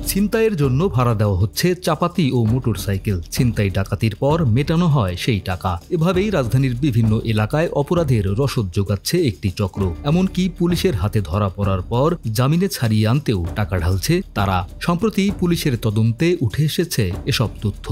ছিনতাইয়ের জন্য ভাড়া দেওয়া হচ্ছে চাপাতি ও মোটরসাইকেল। ছিনতাই ডাকাতির পর মেটানো হয় সেই টাকা। এভাবেই রাজধানীর বিভিন্ন এলাকায় অপরাধের রসদ যোগাচ্ছে একটি চক্র। এমনকি পুলিশের হাতে ধরা পড়ার পর জামিনে ছাড়িয়ে আনতেও টাকা ঢালছে তারা। সম্প্রতি পুলিশের তদন্তে উঠে এসেছে এসব তথ্য।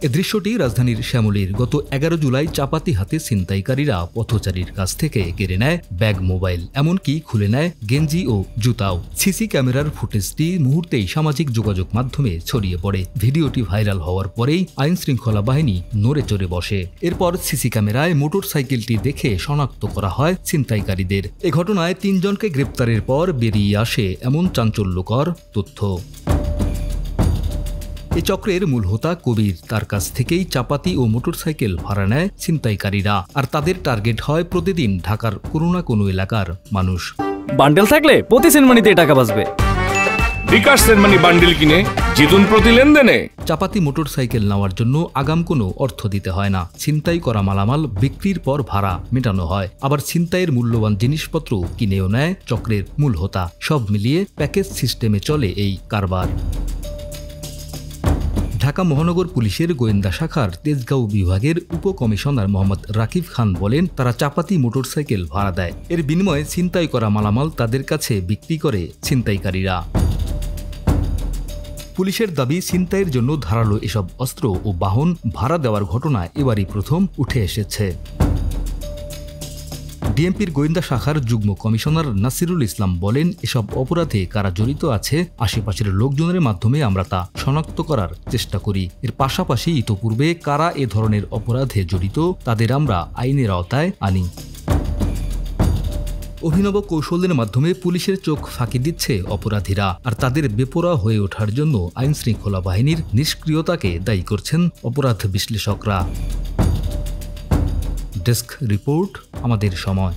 এ দৃশ্যটি রাজধানীর শ্যামলীর। গত 11 জুলাই চাপাতি হাতে ছিনতাইকারীরা পথচারীর কাছ থেকে কেড়ে নেয় ব্যাগ, মোবাইল, এমনকি খুলে নেয় গেঞ্জি ও জুতাও। সিসি ক্যামেরার ফুটেজটি মুহূর্তেই সামাজিক যোগাযোগ মাধ্যমে ছড়িয়ে পড়ে। ভিডিওটি ভাইরাল হওয়ার পরেই আইন শৃঙ্খলা বাহিনী নড়ে চড়ে বসে। এরপর সিসি ক্যামেরায় মোটরসাইকেলটি দেখে শনাক্ত করা হয় ছিনতাইকারীদের। এ ঘটনায় 3 জনকে গ্রেপ্তারের পর বেরিয়ে আসে এমন চাঞ্চল্যকর তথ্য। এ চক্রের মূল হোতা কবির। তার কাছ থেকেই চাপাতি ও মোটরসাইকেল ভাড়া নেয় ছিনতাইকারীরা। আর তাদের টার্গেট হয় প্রতিদিন ঢাকার কোনো না কোনো এলাকার মানুষ। বান্ডেল থাকলে প্রতি সেনমানিতে টাকা বাঁচবে। বিকাশ সেনমানি বান্ডেল কিনে জিতুন প্রতি লেনদেনে। চাপাতি মোটরসাইকেল নেওয়ার জন্য আগাম কোনো অর্থ দিতে হয় না। ছিনতাই করা মালামাল বিক্রির পর ভাড়া মেটানো হয়। আবার ছিনতাইয়ের মূল্যবান জিনিসপত্র কিনেও নেয় চক্রের মূল হোতা। সব মিলিয়ে প্যাকেজ সিস্টেমে চলে এই কারবার। ঢাকা মহানগর পুলিশের গোয়েন্দা শাখার তেজগাঁও বিভাগের উপকমিশনার মোহাম্মদ রাকিব খান বলেন, তারা চাপাতি মোটরসাইকেল ভাড়া দেয়। এর বিনিময়ে ছিনতাই করা মালামাল তাদের কাছে বিক্রি করে ছিনতাইকারীরা। পুলিশের দাবি, ছিনতাইয়ের জন্য ধারালো এসব অস্ত্র ও বাহন ভাড়া দেওয়ার ঘটনা এবারই প্রথম উঠে এসেছে। ডিএমপির গোয়েন্দা শাখার যুগ্ম কমিশনার নাসিরুল ইসলাম বলেন, এসব অপরাধে কারা জড়িত আছে আশেপাশের লোকজনের মাধ্যমে আমরা তা শনাক্ত করার চেষ্টা করি। এর পাশাপাশি ইতোপূর্বে কারা এ ধরনের অপরাধে জড়িত তাদের আমরা আইনের আওতায় আনি। অভিনব কৌশলের মাধ্যমে পুলিশের চোখ ফাঁকি দিচ্ছে অপরাধীরা। আর তাদের বেপরোয়া হয়ে ওঠার জন্য আইন শৃঙ্খলা বাহিনীর নিষ্ক্রিয়তাকে দায়ী করছেন অপরাধ বিশ্লেষকরা। ডেস্ক রিপোর্ট, আমাদের সময়।